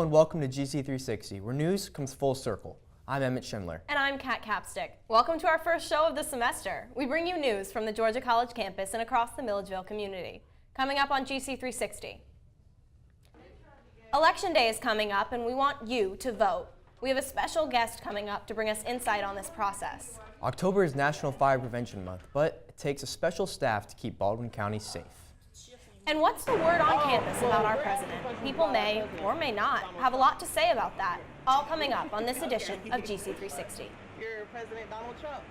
Hello and welcome to GC360, where news comes full circle. I'm Emmett Schindler. And I'm Kat Capstick. Welcome to our first show of the semester. We bring you news from the Georgia College campus and across the Milledgeville community. Coming up on GC360. Election Day is coming up and we want you to vote. We have a special guest coming up to bring us insight on this process. October is National Fire Prevention Month, but it takes a special staff to keep Baldwin County safe. And what's the word on campus about our president? People may or may not have a lot to say about that. All coming up on this edition of GC360. You're President Donald Trump.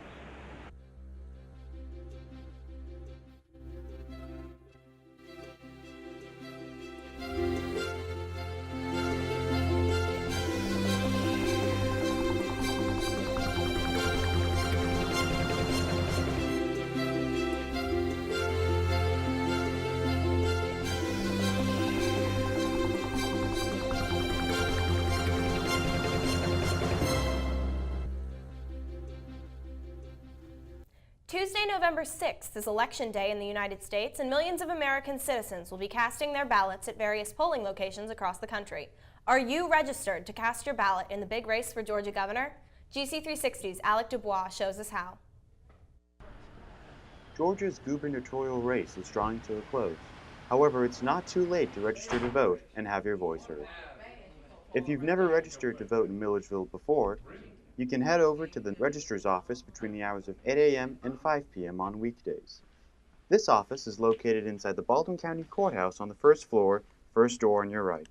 Tuesday, November 6th is Election Day in the United States, and millions of American citizens will be casting their ballots at various polling locations across the country. Are you registered to cast your ballot in the big race for Georgia governor? GC360's Alec Dubois shows us how. Georgia's gubernatorial race is drawing to a close. However, it's not too late to register to vote and have your voice heard. If you've never registered to vote in Milledgeville before, you can head over to the registrar's office between the hours of 8 a.m. and 5 p.m. on weekdays. This office is located inside the Baldwin County Courthouse on the first floor, first door on your right.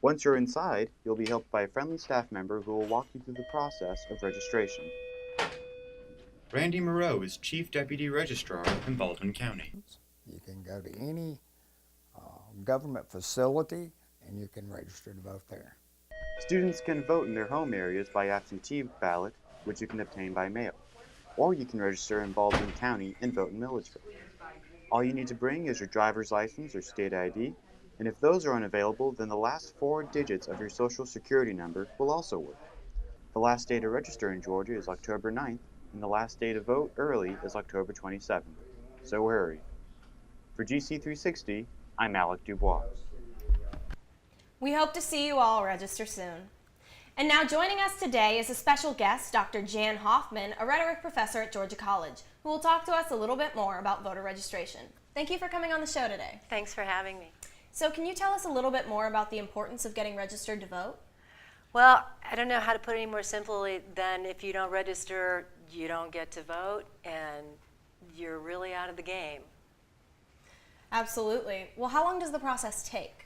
Once you're inside, you'll be helped by a friendly staff member who will walk you through the process of registration. Randy Moreau is Chief Deputy Registrar in Baldwin County. You can go to any government facility and you can register to vote there. Students can vote in their home areas by absentee ballot, which you can obtain by mail. Or you can register in Baldwin County and vote in Milledgeville. All you need to bring is your driver's license or state ID, and if those are unavailable, then the last 4 digits of your social security number will also work. The last day to register in Georgia is October 9th, and the last day to vote early is October 27th. So hurry. For GC360, I'm Alec Dubois. We hope to see you all register soon. And now joining us today is a special guest, Dr. Jan Hoffman, a rhetoric professor at Georgia College, who will talk to us a little bit more about voter registration. Thank you for coming on the show today. Thanks for having me. So can you tell us a little bit more about the importance of getting registered to vote? Well, I don't know how to put it any more simply than if you don't register, you don't get to vote, and you're really out of the game. Absolutely. Well, how long does the process take?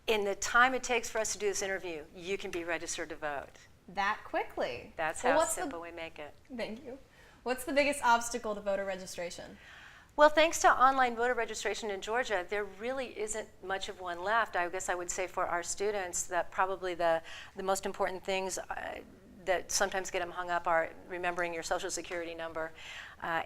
In the time it takes for us to do this interview, you can be registered to vote. That quickly? That's how simple we make it. Thank you. What's the biggest obstacle to voter registration? Well, thanks to online voter registration in Georgia, there really isn't much of one left. I guess I would say for our students that probably the most important things that sometimes get them hung up are remembering your social security number.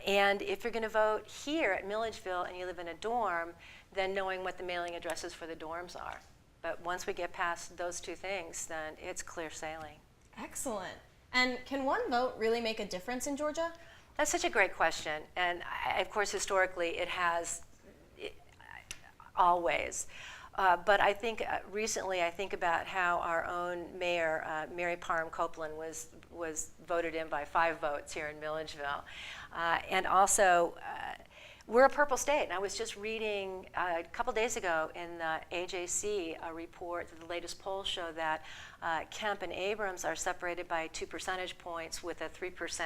And if you're going to vote here at Milledgeville and you live in a dorm, then knowing what the mailing addresses for the dorms are. But once we get past those 2 things, then it's clear sailing. Excellent. And can one vote really make a difference in Georgia? That's such a great question. And of course, historically, it has always. But I think recently, I think about how our own mayor, Mary Parham Copeland, was voted in by 5 votes here in Milledgeville. And also, we're a purple state, and I was just reading a couple days ago in the AJC a report that the latest polls show that Kemp and Abrams are separated by 2 percentage points with a 3%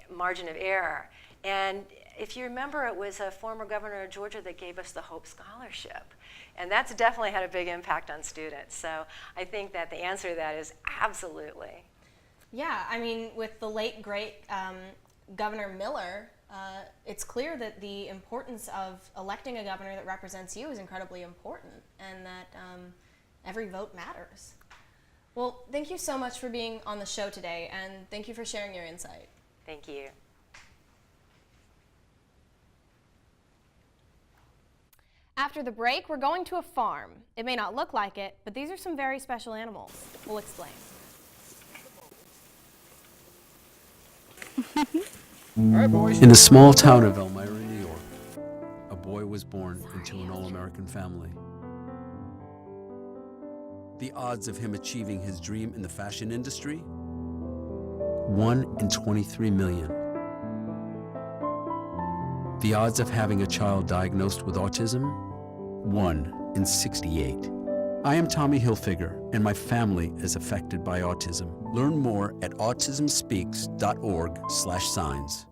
margin of error. And if you remember, it was a former governor of Georgia that gave us the Hope Scholarship. And that's definitely had a big impact on students. So I think that the answer to that is absolutely. Yeah, I mean, with the late, great Governor Miller, it's clear that the importance of electing a governor that represents you is incredibly important, and that every vote matters. Well, thank you so much for being on the show today, and thank you for sharing your insight. Thank you. After the break, we're going to a farm. It may not look like it, but these are some very special animals. We'll explain. In the small town of Elmira, New York, a boy was born into an all-American family. The odds of him achieving his dream in the fashion industry? 1 in 23 million. The odds of having a child diagnosed with autism? 1 in 68. I am Tommy Hilfiger, and my family is affected by autism. Learn more at autismspeaks.org/signs.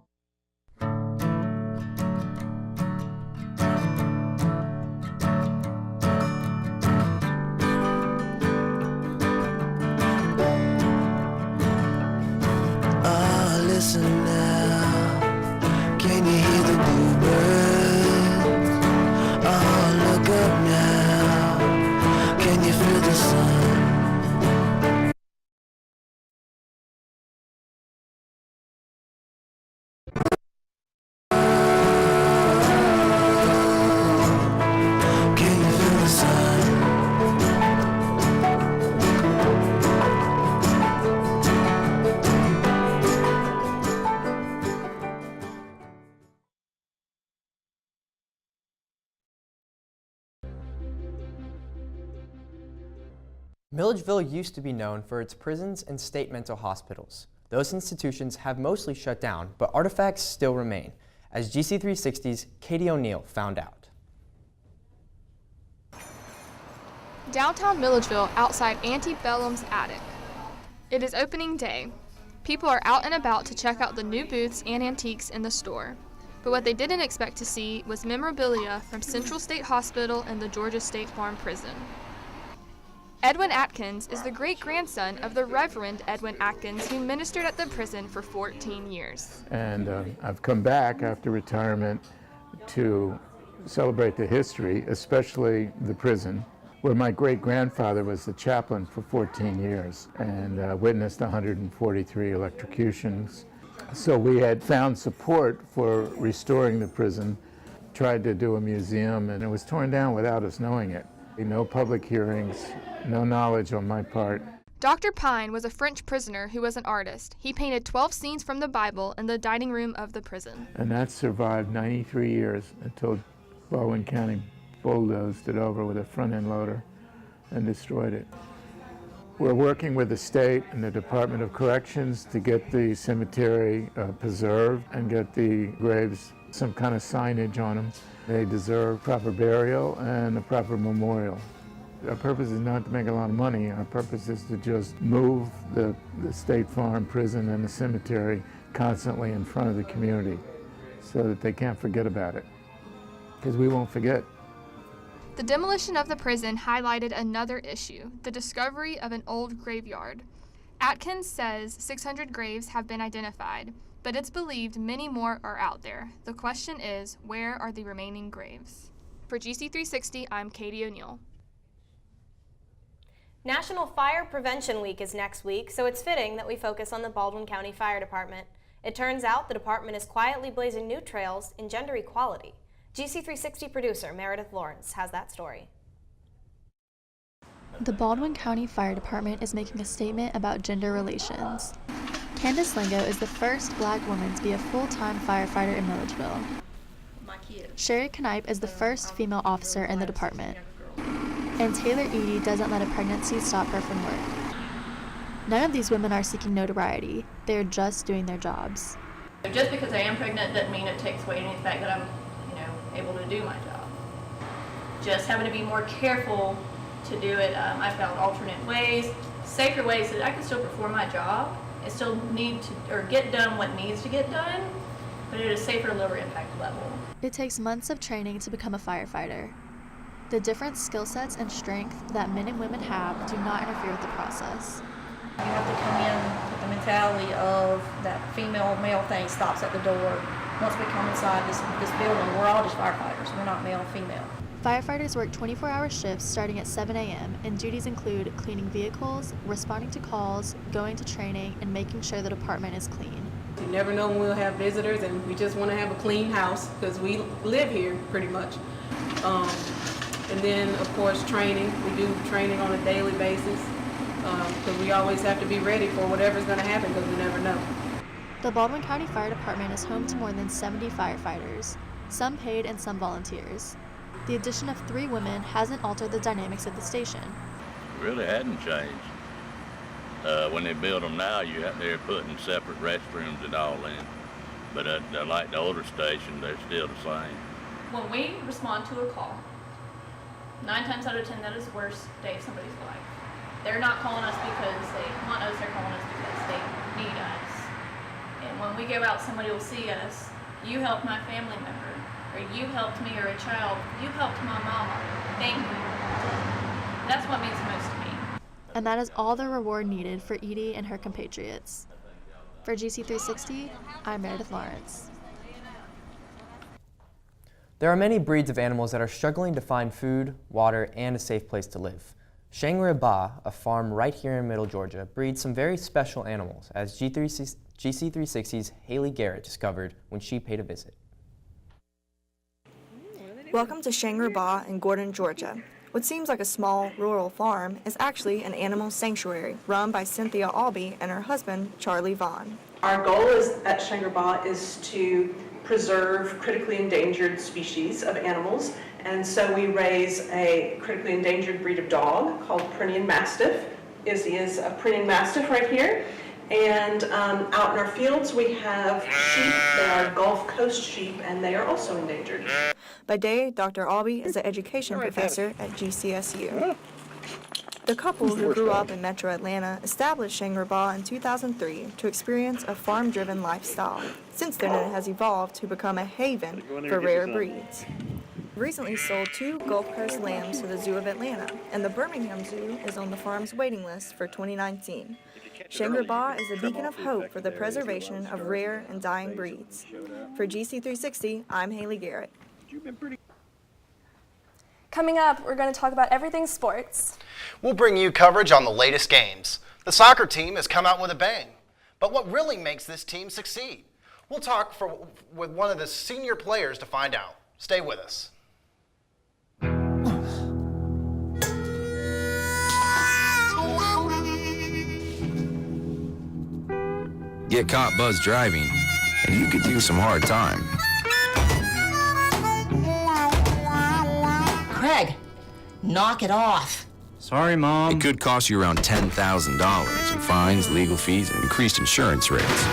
Listen now, can you hear the bluebirds? Oh, look up now, can you feel the sun? Can you feel the sun? Milledgeville used to be known for its prisons and state mental hospitals. Those institutions have mostly shut down, but artifacts still remain, as GC360's Katie O'Neill found out. Downtown Milledgeville outside Antebellum's attic. It is opening day. People are out and about to check out the new booths and antiques in the store. But what they didn't expect to see was memorabilia from Central State Hospital and the Georgia State Farm Prison. Edwin Atkins is the great-grandson of the Reverend Edwin Atkins, who ministered at the prison for 14 years. And I've come back after retirement to celebrate the history, especially the prison, where my great-grandfather was the chaplain for 14 years and witnessed 143 electrocutions. So we had found support for restoring the prison, tried to do a museum, and it was torn down without us knowing it. No public hearings, no knowledge on my part. Dr. Pine was a French prisoner who was an artist. He painted 12 scenes from the Bible in the dining room of the prison. And that survived 93 years until Baldwin County bulldozed it over with a front-end loader and destroyed it. We're working with the state and the Department of Corrections to get the cemetery preserved and get the graves some kind of signage on them. They deserve proper burial and a proper memorial. Our purpose is not to make a lot of money. Our purpose is to just move the State Farm prison and the cemetery constantly in front of the community so that they can't forget about it, because we won't forget. The demolition of the prison highlighted another issue, the discovery of an old graveyard. Atkins says 600 graves have been identified, but it's believed many more are out there. The question is, where are the remaining graves? For GC360, I'm Katie O'Neill. National Fire Prevention Week is next week, so it's fitting that we focus on the Baldwin County Fire Department. It turns out the department is quietly blazing new trails in gender equality. GC360 producer Meredith Lawrence has that story. The Baldwin County Fire Department is making a statement about gender relations. Candace Lingo is the first black woman to be a full-time firefighter in Milledgeville. Sherry Knipe is the first female officer in the department. And Taylor Eady doesn't let a pregnancy stop her from work. None of these women are seeking notoriety. They're just doing their jobs. Just because I am pregnant doesn't mean it takes away any fact that I'm, able to do my job. Just having to be more careful to do it. I found alternate ways, safer ways that I can still perform my job and still get done what needs to get done, but at a safer, lower impact level. It takes months of training to become a firefighter. The different skill sets and strength that men and women have do not interfere with the process. You have to come in with the mentality of that female-male thing stops at the door. Once we come inside this building, we're all just firefighters. We're not male or female. Firefighters work 24-hour shifts starting at 7 a.m. and duties include cleaning vehicles, responding to calls, going to training, and making sure the department is clean. You never know when we'll have visitors, and we just want to have a clean house because we live here pretty much. And then, of course, training. We do training on a daily basis because we always have to be ready for whatever's going to happen because we never know. The Baldwin County Fire Department is home to more than 70 firefighters, some paid and some volunteers. The addition of 3 women hasn't altered the dynamics of the station. really hadn't changed. When they build them now, they're putting separate restrooms and all in. But like the older stations, they're still the same. When we respond to a call, 9 times out of 10, that is the worst day of somebody's life. They're not calling us because they want us, they're calling us because they need us. And when we go out, somebody will see us. You helped my family member, or you helped me or a child. You helped my mama. Thank you. That's what means the most to me. And that is all the reward needed for Edie and her compatriots. For GC360, I'm Meredith Lawrence. There are many breeds of animals that are struggling to find food, water, and a safe place to live. Shangri-La, a farm right here in Middle Georgia, breeds some very special animals, as GC360's Haley Garrett discovered when she paid a visit. Welcome to Shangri-La in Gordon, Georgia. What seems like a small, rural farm is actually an animal sanctuary run by Cynthia Albee and her husband, Charlie Vaughn. Our goal at Shangri-La is to preserve critically endangered species of animals, and so we raise a critically endangered breed of dog called Pyrenean Mastiff. Izzy is a Pyrenean Mastiff right here. And out in our fields we have sheep. They are Gulf Coast sheep, and they are also endangered. By day, Dr. Albee is an education professor at GCSU. The couple, who grew up in Metro Atlanta, established Shangri-La in 2003 to experience a farm-driven lifestyle. Since then, it has evolved to become a haven for rare breeds. Recently sold 2 Gulf Coast lambs to the Zoo of Atlanta, and the Birmingham Zoo is on the farm's waiting list for 2019. Shangri-La is a beacon of hope for the preservation of rare and dying breeds. For GC360, I'm Haley Garrett. Coming up, we're going to talk about everything sports. We'll bring you coverage on the latest games. The soccer team has come out with a bang. But what really makes this team succeed? We'll talk with one of the senior players to find out. Stay with us. Get caught buzz driving, and you could do some hard time. Craig, knock it off. Sorry, Mom. It could cost you around $10,000 in fines, legal fees, and increased insurance rates.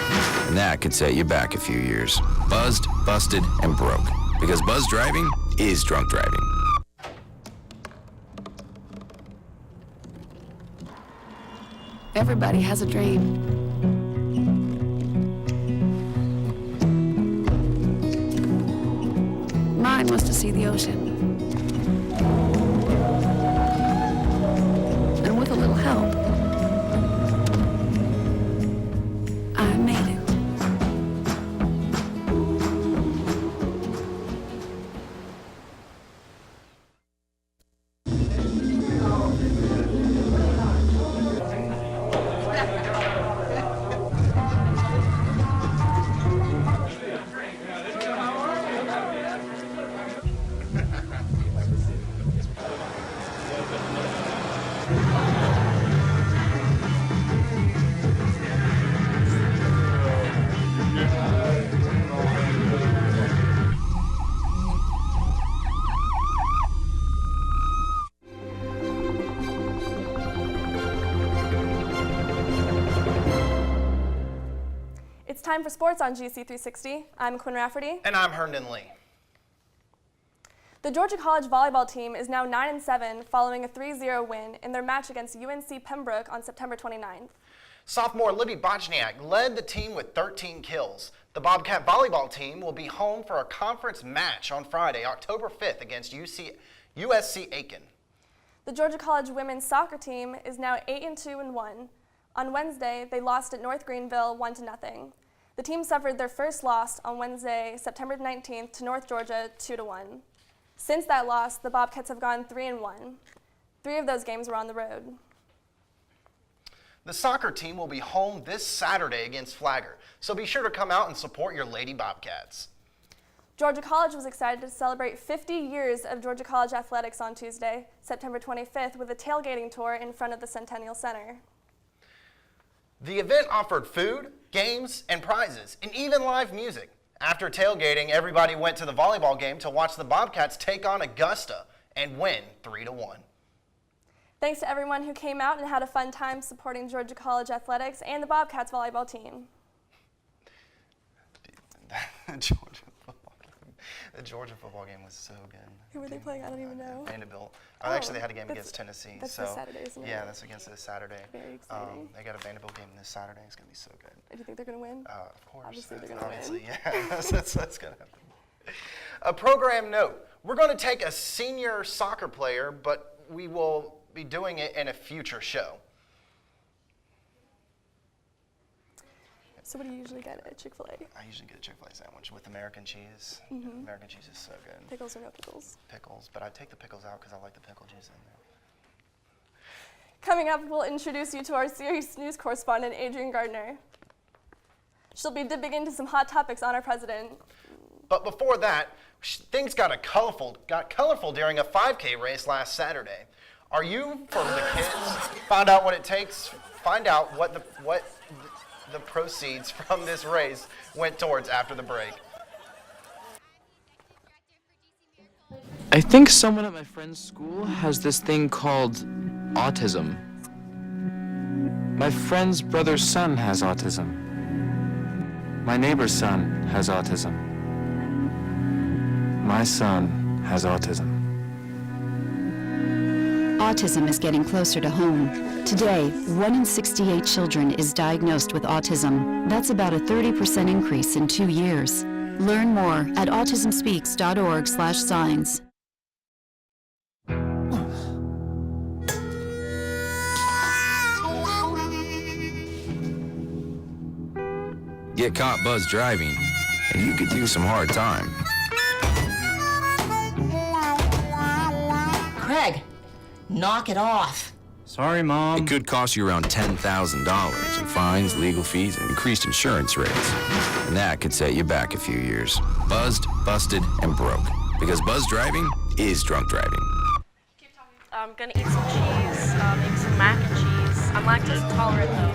And that could set you back a few years. Buzzed, busted, and broke. Because buzz driving is drunk driving. Everybody has a dream. Mine was to see the ocean. And with a little help, I made it. It's time for sports on GC360. I'm Quinn Rafferty. And I'm Herndon Lee. The Georgia College volleyball team is now 9-7 following a 3-0 win in their match against UNC Pembroke on September 29th. Sophomore Libby Bochniak led the team with 13 kills. The Bobcat volleyball team will be home for a conference match on Friday, October 5th against USC Aiken. The Georgia College women's soccer team is now 8-2-1. On Wednesday, they lost at North Greenville 1-0. The team suffered their first loss on Wednesday, September 19th to North Georgia 2-1. Since that loss, the Bobcats have gone 3-1. 3 of those games were on the road. The soccer team will be home this Saturday against Flagler, so be sure to come out and support your Lady Bobcats. Georgia College was excited to celebrate 50 years of Georgia College athletics on Tuesday, September 25th, with a tailgating tour in front of the Centennial Center. The event offered food, games, and prizes, and even live music. After tailgating, everybody went to the volleyball game to watch the Bobcats take on Augusta and win 3-1. Thanks to everyone who came out and had a fun time supporting Georgia College athletics and the Bobcats volleyball team. The Georgia football game was so good. Who were they playing? I don't even know. Vanderbilt. Actually, they had a game against Tennessee. That's so this Saturday, isn't it? Yeah, that's against this Saturday. Very exciting. They got a Vanderbilt game this Saturday. It's going to be so good. Do you think they're going to win? Of course. Obviously, they're going to win. Obviously, yeah. that's going to happen. A program note. We're going to take a senior soccer player, but we will be doing it in a future show. So what do you usually get at Chick-fil-A? I usually get a Chick-fil-A sandwich with American cheese. Mm-hmm. American cheese is so good. Pickles or no pickles? Pickles, but I take the pickles out because I like the pickle juice in there. Coming up, we'll introduce you to our series news correspondent, Adrienne Gardner. She'll be dipping into some hot topics on our president. But before that, things got colorful during a 5K race last Saturday. Are you for the kids? Find out what it takes. Find out what the proceeds from this race went towards after the break. I think someone at my friend's school has this thing called autism. My friend's brother's son has autism. My neighbor's son has autism. My son has autism. Autism is getting closer to home. Today, 1 in 68 children is diagnosed with autism. That's about a 30% increase in 2 years. Learn more at autismspeaks.org/signs. Get caught buzz driving, and you could do some hard time. Craig, knock it off. Sorry, Mom. It could cost you around $10,000 in fines, legal fees, and increased insurance rates. And that could set you back a few years. Buzzed, busted, and broke. Because buzz driving is drunk driving. I'm gonna eat some cheese, maybe some mac and cheese. I'm lactose intolerant though.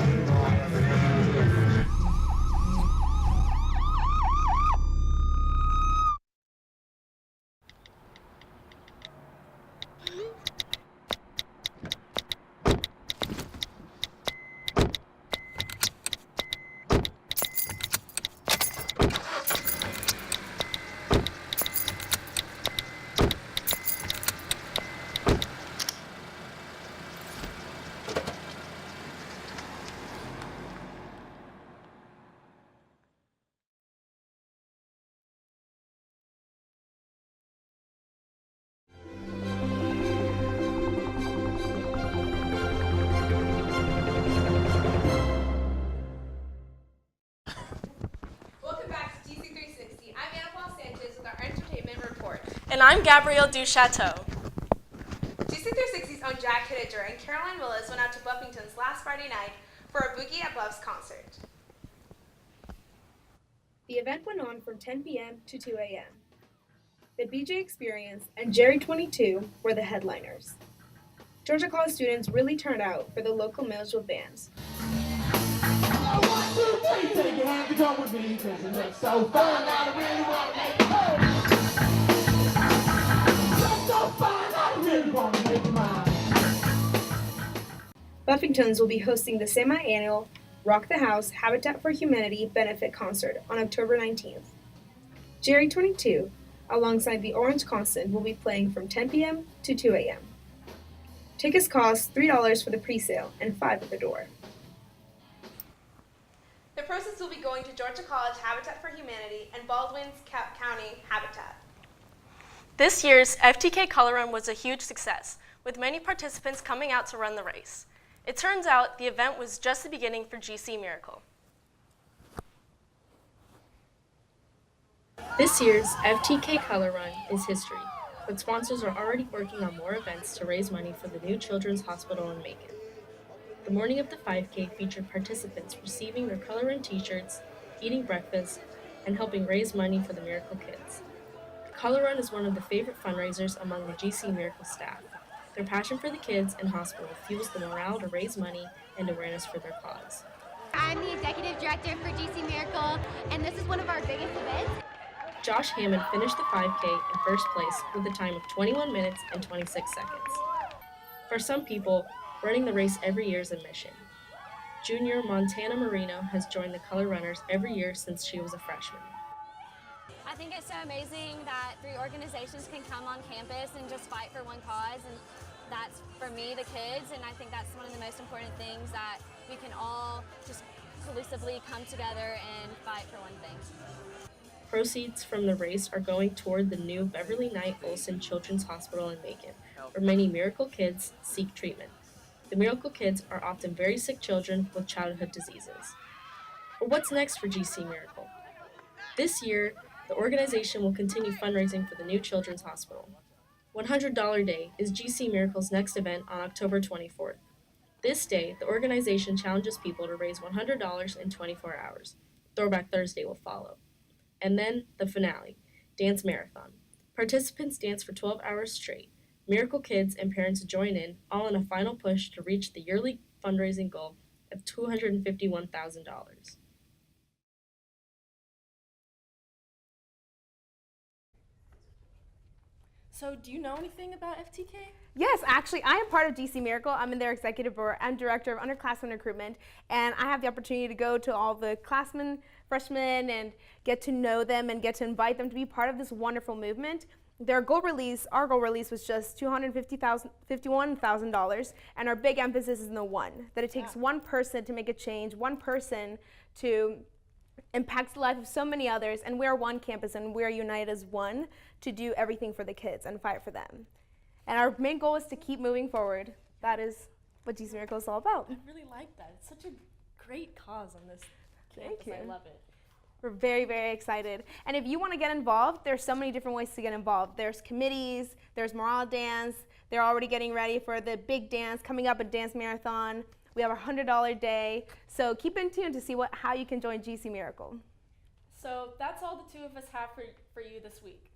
And I'm Gabrielle Duchateau. GC360's own Jack Hittiger and Caroline Willis went out to Buffington's last Friday night for a Boogie at Buff's concert. The event went on from 10 p.m. to 2 a.m. The BJ Experience and Jerry 22 were the headliners. Georgia College students really turned out for the local Milledgeville bands. Take your hand to come with me, 'cause it looks so fun. I really want to make it home. Buffington's will be hosting the semi-annual Rock the House Habitat for Humanity benefit concert on October 19th. Jerry 22, alongside the Orange Constant, will be playing from 10 p.m. to 2 a.m. Tickets cost $3 for the pre-sale and $5 at the door. The proceeds will be going to Georgia College Habitat for Humanity and Baldwin's County Habitat. This year's FTKolor Run was a huge success, with many participants coming out to run the race. It turns out the event was just the beginning for GC Miracle. This year's FTKolor Run is history, but sponsors are already working on more events to raise money for the new Children's Hospital in Macon. The morning of the 5K featured participants receiving their Color Run t-shirts, eating breakfast, and helping raise money for the Miracle Kids. The Color Run is one of the favorite fundraisers among the GC Miracle staff. Their passion for the kids and hospital fuels the morale to raise money and awareness for their cause. I'm the executive director for GC Miracle, and this is one of our biggest events. Josh Hammond finished the 5K in first place with a time of 21 minutes and 26 seconds. For some people, running the race every year is a mission. Junior Montana Marino has joined the Color Runners every year since she was a freshman. I think it's so amazing that 3 organizations can come on campus and just fight for one cause, and that's, for me, the kids, and I think that's one of the most important things, that we can all just cohesively come together and fight for one thing. Proceeds from the race are going toward the new Beverly Knight Olson Children's Hospital in Macon, where many Miracle Kids seek treatment. The Miracle Kids are often very sick children with childhood diseases. But what's next for GC Miracle? This year, the organization will continue fundraising for the new Children's Hospital. $100 Day is GC Miracle's next event on October 24th. This day, the organization challenges people to raise $100 in 24 hours. Throwback Thursday will follow. And then the finale, Dance Marathon. Participants dance for 12 hours straight. Miracle Kids and parents join in, all in a final push to reach the yearly fundraising goal of $251,000. So do you know anything about FTK? Yes, actually, I am part of GC Miracle. I'm in their executive board. I'm director of underclassmen recruitment, and I have the opportunity to go to all the classmen, freshmen, and get to know them and get to invite them to be part of this wonderful movement. Our goal release was just $251,000, and our big emphasis is in the one, that it takes one person to make a change, one person to impact the life of so many others, and we're one campus and we're united as one to do everything for the kids and fight for them. And our main goal is to keep moving forward. That is what GC Miracle is all about. I really like that. It's such a great cause on this campus. Thank you. I love it. We're very, very excited. And if you want to get involved, there's so many different ways to get involved. There's committees, there's morale dance, they're already getting ready for the big dance coming up at Dance Marathon. We have our $100 day. So keep in tune to see how you can join GC Miracle. So that's all the two of us have for you this week.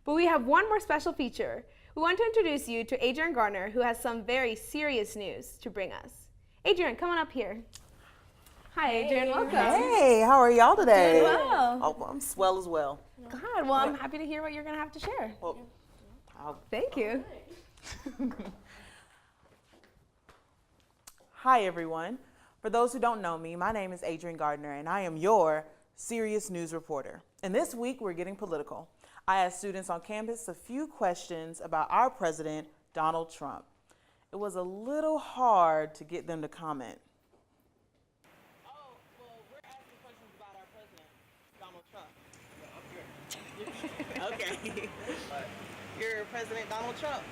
But we have one more special feature. We want to introduce you to Adrian Gardner, who has some very serious news to bring us. Adrian, come on up here. Hi, Adrian, welcome. Hey, how are y'all today? Doing well. Oh, I'm swell as well. God, well, I'm happy to hear what you're going to have to share. Well, thank you. Hi, everyone. For those who don't know me, my name is Adrian Gardner, and I am your serious news reporter. And this week, we're getting political. I asked students on campus a few questions about our president, Donald Trump. It was a little hard to get them to comment. Oh, well, we're asking questions about our president, Donald Trump. Okay. You're President Donald Trump?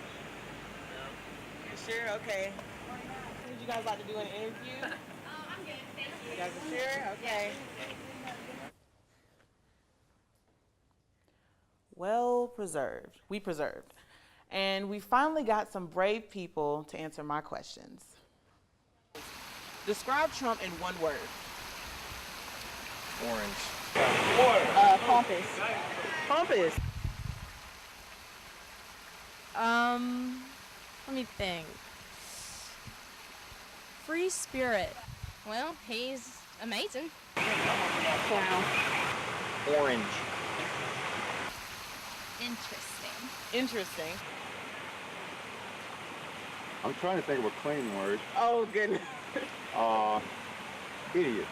Yeah. You sure? Okay. Would you guys like to do an interview? I'm good, thank you. You guys are sure? Okay. Well preserved. We preserved. And we finally got some brave people to answer my questions. Describe Trump in one word. Orange. Pompous. Pompous. Let me think. Free spirit. Well, he's amazing. Wow. Orange. Interesting. Interesting. I'm trying to think of a clean word. Oh, goodness. Idiot.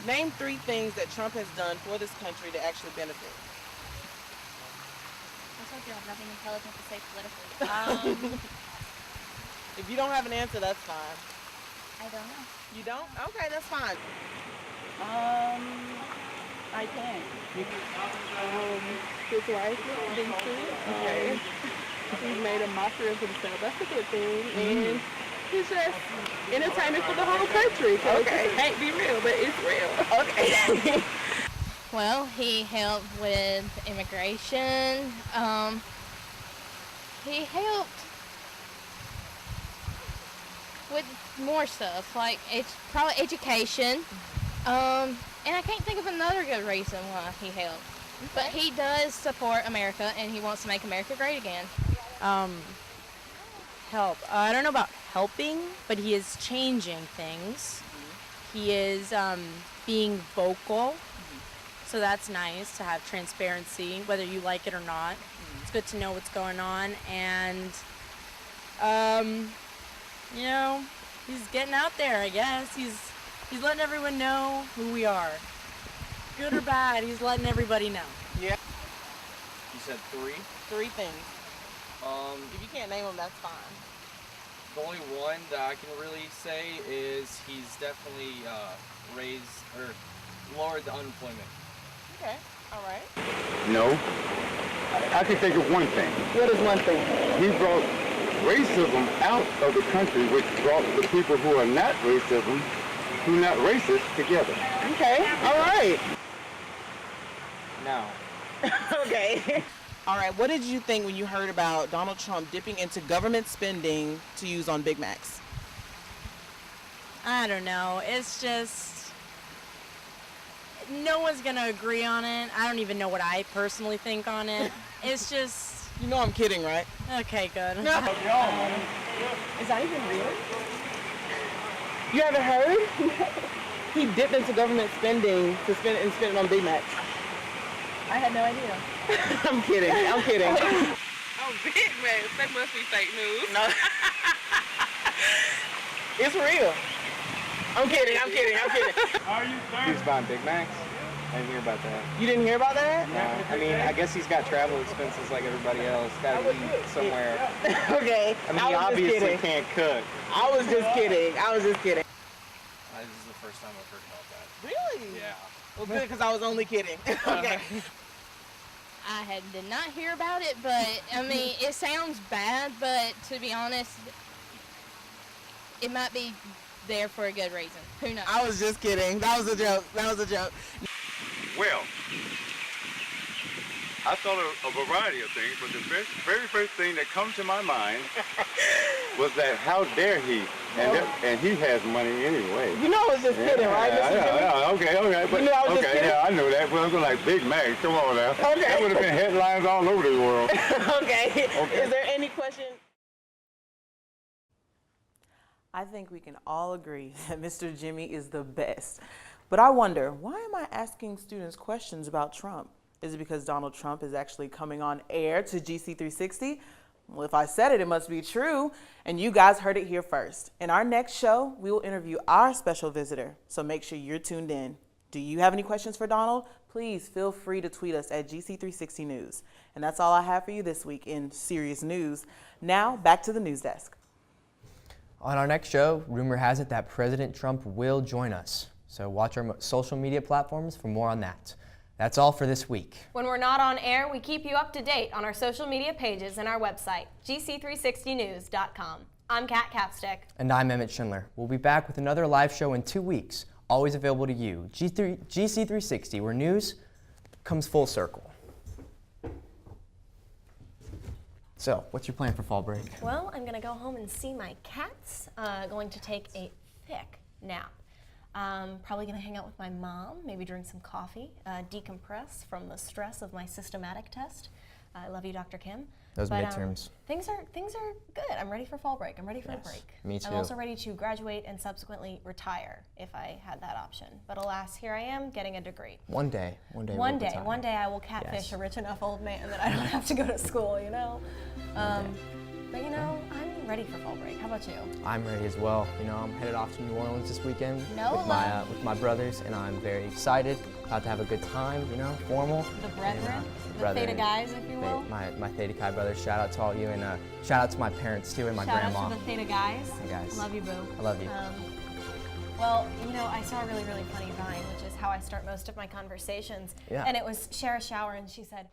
Name 3 things that Trump has done for this country to actually benefit. I told you I have nothing intelligent to say politically. If you don't have an answer, that's fine. I don't know. You don't? Okay, that's fine. I can. His wife, DC. Okay. He's made a mockery of himself. That's a good thing. And he's just entertainment for the whole country. Okay. It can't be real, but it's real. Okay. Well, he helped with immigration. He helped with more stuff, like it's probably education. And I can't think of another good reason why he helped. But he does support America, and he wants to make America great again. Help. I don't know about helping, but he is changing things. He is being vocal. So that's nice to have transparency, whether you like it or not. It's good to know what's going on. And You know, he's getting out there, I guess. He's letting everyone know who we are. Good or bad, he's letting everybody know. Yeah. You said 3? 3 things. If you can't name them, that's fine. The only one that I can really say is he's definitely raised or lowered the unemployment. Okay, all right. No. I can think of one thing. What is one thing? He brought racism out of the country, which brought the people who are not racist together. Okay, all right. Now. Okay. All right, what did you think when you heard about Donald Trump dipping into government spending to use on Big Macs? I don't know. It's just, no one's gonna agree on it. I don't even know what I personally think on it. It's just. You know I'm kidding, right? Okay, good. No. Is that even real? You haven't heard? He dipped into government spending to spend it on Big Macs. I had no idea. I'm kidding. I'm kidding. Oh, Big Macs. That must be fake news. No. It's real. I'm kidding. I'm kidding. I'm kidding. He's buying Big Macs. I didn't hear about that. You didn't hear about that? No. I mean, I guess he's got travel expenses like everybody else. Got to eat somewhere. Okay. I mean, he obviously can't cook. I was just kidding. I was just kidding. This is the first time I've heard about that. Really? Yeah. Well, good, because I was only kidding. Okay. I did not hear about it, but I mean, it sounds bad, but to be honest, it might be there for a good reason. Who knows? I was just kidding. That was a joke. That was a joke. Well, I thought of a variety of things, but the very first thing that comes to my mind was that how dare he? And he has money anyway. You know I was just kidding, right? Yeah, okay. But, you knew I was just kidding? Yeah, I knew that. Well, it was like Big Mac. Come on now. Okay. That would have been headlines all over the world. Okay. Is there any question? I think we can all agree that Mr. Jimmy is the best. But I wonder, why am I asking students questions about Trump? Is it because Donald Trump is actually coming on air to GC360? Well, if I said it, it must be true. And you guys heard it here first. In our next show, we will interview our special visitor. So make sure you're tuned in. Do you have any questions for Donald? Please feel free to tweet us at GC360 News. And that's all I have for you this week in Serious News. Now, back to the news desk. On our next show, rumor has it that President Trump will join us. So watch our social media platforms for more on that. That's all for this week. When we're not on air, we keep you up to date on our social media pages and our website, gc360news.com. I'm Kat Capstick. And I'm Emmett Schindler. We'll be back with another live show in 2 weeks, always available to you. GC360, where news comes full circle. So, what's your plan for fall break? Well, I'm going to go home and see my cats. Going to take a thick nap. Probably going to hang out with my mom, maybe drink some coffee, decompress from the stress of my systematic test. I love you, Dr. Kim. Those midterms. Things are good. I'm ready for fall break. I'm ready for a break. Me too. I'm also ready to graduate and subsequently retire if I had that option. But alas, here I am getting a degree. One day One day I will catfish a rich enough old man that I don't have to go to school, you know? But you know, I'm ready for fall break. How about you? I'm ready as well. You know, I'm headed off to New Orleans this weekend with my brothers, and I'm very excited. About to have a good time, you know, formal. The brethren, the Theta guys, if you will. My Theta Chi brothers. Shout out to all you, and shout out to my parents too, and my grandma. Shout out to the Theta guys. Hey guys. I love you, boo. I love you. Well, you know, I saw a really, really funny Vine, which is how I start most of my conversations. Yeah. And it was share a shower, and she said,